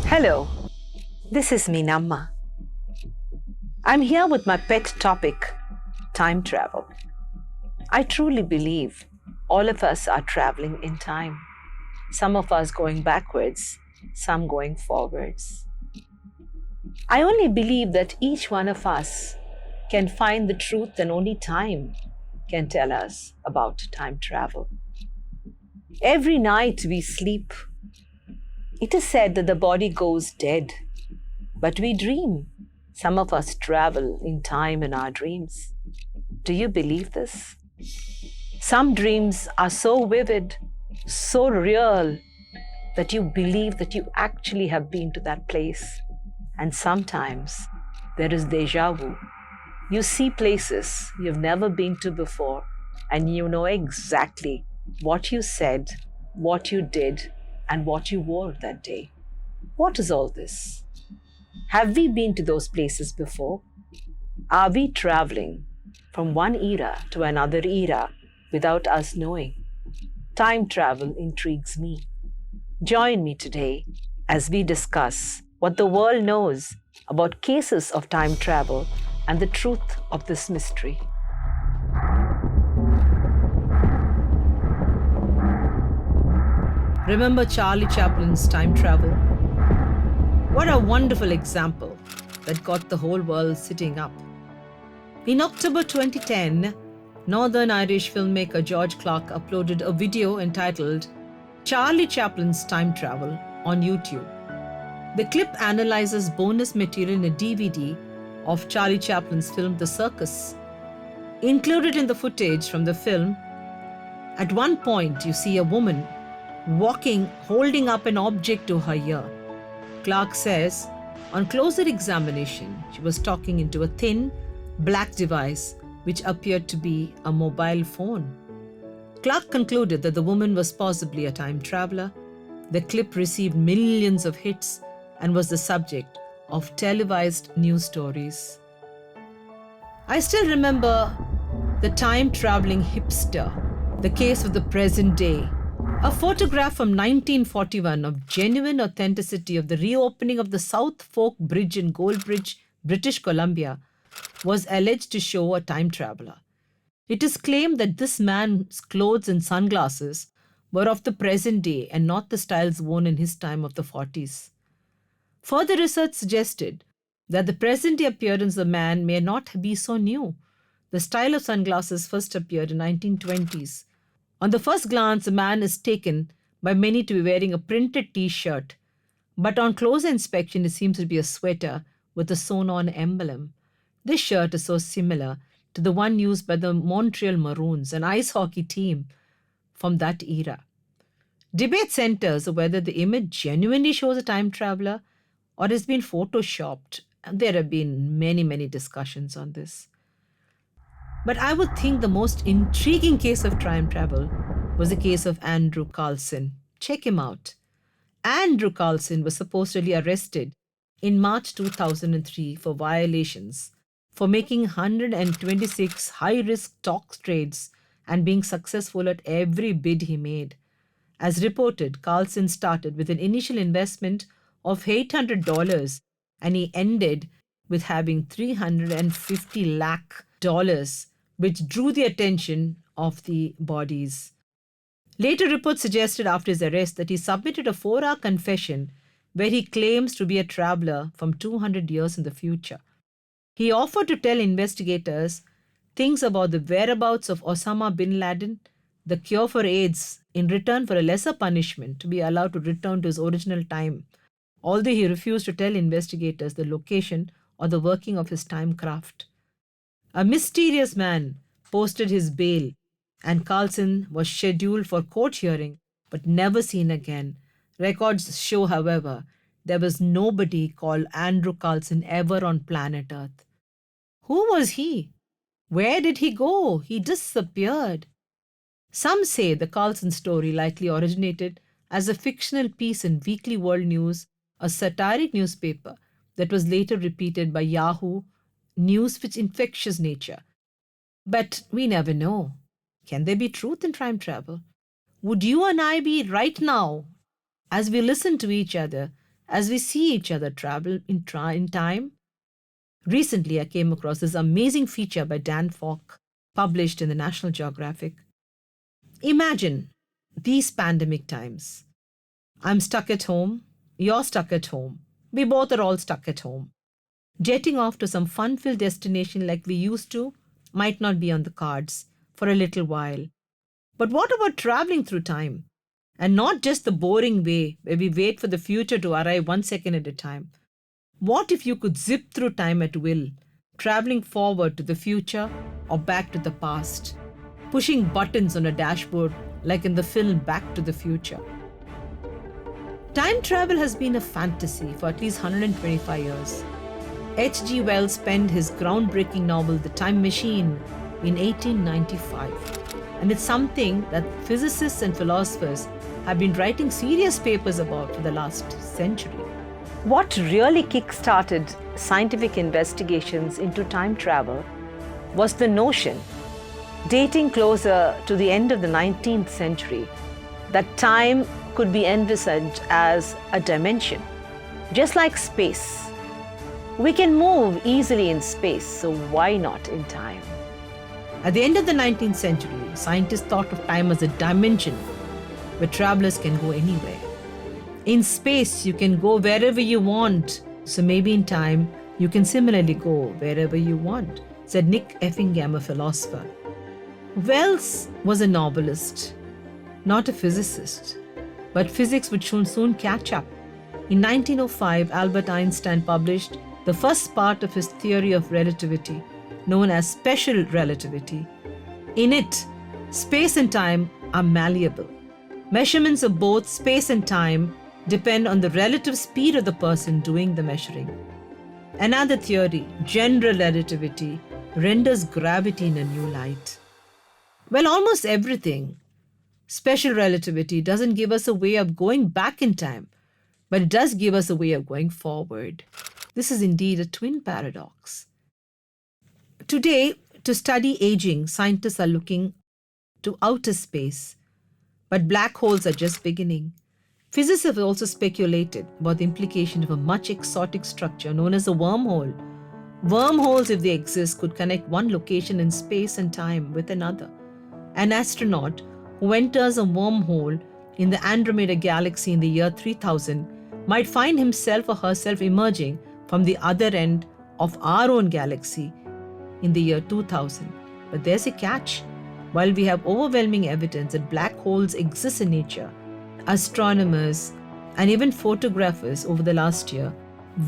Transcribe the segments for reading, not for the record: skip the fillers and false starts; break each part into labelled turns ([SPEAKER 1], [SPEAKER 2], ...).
[SPEAKER 1] Hello, this is Meenamma. I'm here with my pet topic, time travel. I truly believe all of us are traveling in time. Some of us going backwards, some going forwards. I only believe that each one of us can find the truth and only time can tell us about time travel. Every night we sleep. It is said that the body goes dead, but we dream. Some of us travel in time in our dreams. Do you believe this? Some dreams are so vivid, so real, that you believe that you actually have been to that place. And sometimes there is deja vu. You see places you've never been to before, and you know exactly what you said, what you did, and what you wore that day. What is all this? Have we been to those places before? Are we traveling from one era to another era without us knowing? Time travel intrigues me. Join me today as we discuss what the world knows about cases of time travel and the truth of this mystery. Remember Charlie Chaplin's time travel? What a wonderful example that got the whole world sitting up. In October 2010, Northern Irish filmmaker George Clarke uploaded a video entitled Charlie Chaplin's Time Travel on YouTube. The clip analyzes bonus material in a DVD of Charlie Chaplin's film The Circus. Included in the footage from the film, at one point you see a woman walking, holding up an object to her ear. Clarke says, on closer examination, she was talking into a thin, black device which appeared to be a mobile phone. Clarke concluded that the woman was possibly a time traveler. The clip received millions of hits and was the subject of televised news stories. I still remember the time-traveling hipster, the case of the present day. A photograph from 1941 of genuine authenticity of the reopening of the South Fork Bridge in Goldbridge, British Columbia, was alleged to show a time traveler. It is claimed that this man's clothes and sunglasses were of the present day and not the styles worn in his time of the 40s. Further research suggested that the present-day appearance of the man may not be so new. The style of sunglasses first appeared in 1920s. On the first glance, the man is taken by many to be wearing a printed T-shirt, but on closer inspection, it seems to be a sweater with a sewn-on emblem. This shirt is so similar to the one used by the Montreal Maroons, an ice hockey team from that era. Debate centers on whether the image genuinely shows a time traveler or has been photoshopped, and there have been many discussions on this. But I would think the most intriguing case of time travel was the case of Andrew Carlson. Check him out. Andrew Carlson was supposedly arrested in March 2003 for violations for making 126 high-risk stock trades and being successful at every bid he made. As reported, Carlson started with an initial investment of $800 and he ended with having $350 lakh, which drew the attention of the bodies. Later reports suggested after his arrest that he submitted a 4-hour confession where he claims to be a traveler from 200 years in the future. He offered to tell investigators things about the whereabouts of Osama bin Laden, the cure for AIDS, in return for a lesser punishment to be allowed to return to his original time, although he refused to tell investigators the location or the working of his time craft. A mysterious man posted his bail, and Carlson was scheduled for court hearing but never seen again. Records show, however, there was nobody called Andrew Carlson ever on planet Earth. Who was he? Where did he go? He disappeared. Some say the Carlson story likely originated as a fictional piece in Weekly World News, a satiric newspaper that was later repeated by Yahoo News with infectious nature. But we never know. Can there be truth in time travel? Would you and I be right now, as we listen to each other, as we see each other travel in time? Recently, I came across this amazing feature by Dan Falk, published in the National Geographic. Imagine these pandemic times. I'm stuck at home, you're stuck at home, we both are all stuck at home. Jetting off to some fun-filled destination like we used to might not be on the cards for a little while. But what about traveling through time? And not just the boring way where we wait for the future to arrive 1 second at a time. What if you could zip through time at will, traveling forward to the future or back to the past, pushing buttons on a dashboard like in the film Back to the Future? Time travel has been a fantasy for at least 125 years. H.G.Wells penned his groundbreaking novel The Time Machine in 1895, and it's something that physicists and philosophers have been writing serious papers about for the last century. What really kick-started scientific investigations into time travel was the notion, dating closer to the end of the 19th century, that time could be envisaged as a dimension, just like space. We can move easily in space, so why not in time? At the end of the 19th century, scientists thought of time as a dimension where travelers can go anywhere. In space, you can go wherever you want, so maybe in time, you can similarly go wherever you want, said Nick Effingham, a philosopher. Wells was a novelist, not a physicist, but physics would soon catch up. In 1905, Albert Einstein published the first part of his theory of relativity, known as special relativity. In it, space and time are malleable. Measurements of both space and time depend on the relative speed of the person doing the measuring. Another theory, general relativity, renders gravity in a new light. Well, almost everything. Special relativity doesn't give us a way of going back in time, but it does give us a way of going forward. This is indeed a twin paradox. Today, to study aging, scientists are looking to outer space, but black holes are just beginning. Physicists have also speculated about the implication of a much exotic structure known as a wormhole. Wormholes, if they exist, could connect one location in space and time with another. An astronaut who enters a wormhole in the Andromeda galaxy in the year 3000 might find himself or herself emerging from the other end of our own galaxy in the year 2000. But there's a catch. While we have overwhelming evidence that black holes exist in nature, astronomers and even photographers over the last year,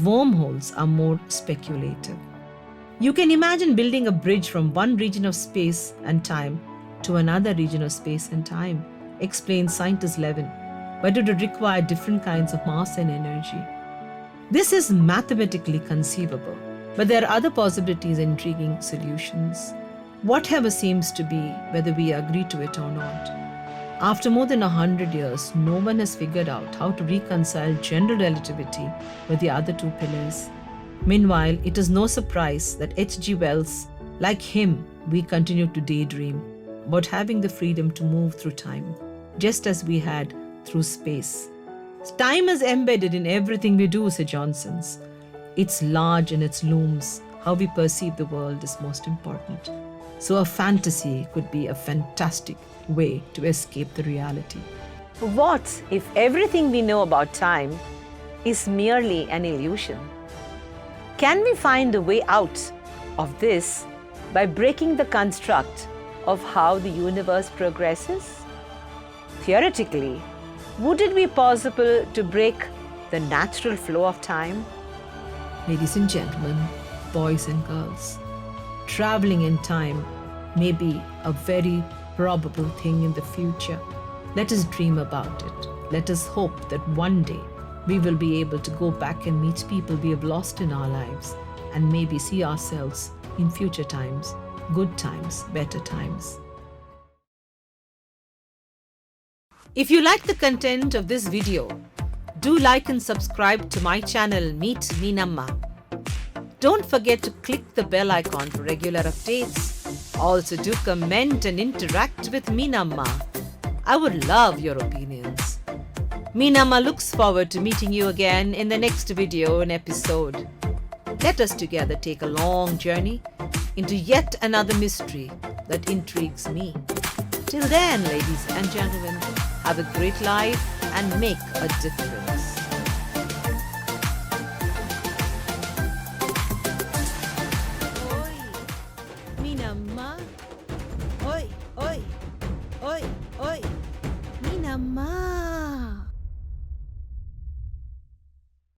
[SPEAKER 1] wormholes are more speculative. You can imagine building a bridge from one region of space and time to another region of space and time, explains scientist Levin, but it would require different kinds of mass and energy. This is mathematically conceivable, but there are other possibilities and intriguing solutions. Whatever seems to be, whether we agree to it or not. After more than 100 years, no one has figured out how to reconcile general relativity with the other two pillars. Meanwhile, it is no surprise that H.G. Wells, like him, we continue to daydream about having the freedom to move through time, just as we had through space. Time is embedded in everything we do, said Johnson's. It's large in its looms. How we perceive the world is most important. So a fantasy could be a fantastic way to escape the reality. What if everything we know about time is merely an illusion? Can we find a way out of this by breaking the construct of how the universe progresses? Theoretically, would it be possible to break the natural flow of time? Ladies and gentlemen, boys and girls, traveling in time may be a very probable thing in the future. Let us dream about it. Let us hope that one day we will be able to go back and meet people we have lost in our lives and maybe see ourselves in future times, good times, better times. If you like the content of this video, do like and subscribe to my channel Meet Meenamma. Don't forget to click the bell icon for regular updates. Also do comment and interact with Meenamma. I would love your opinions. Meenamma looks forward to meeting you again in the next video and episode. Let us together take a long journey into yet another mystery that intrigues me. Till then, ladies and gentlemen, have a great life and make a difference. Oi, Meenamma. Oi, oi, oi, oi, Meenamma.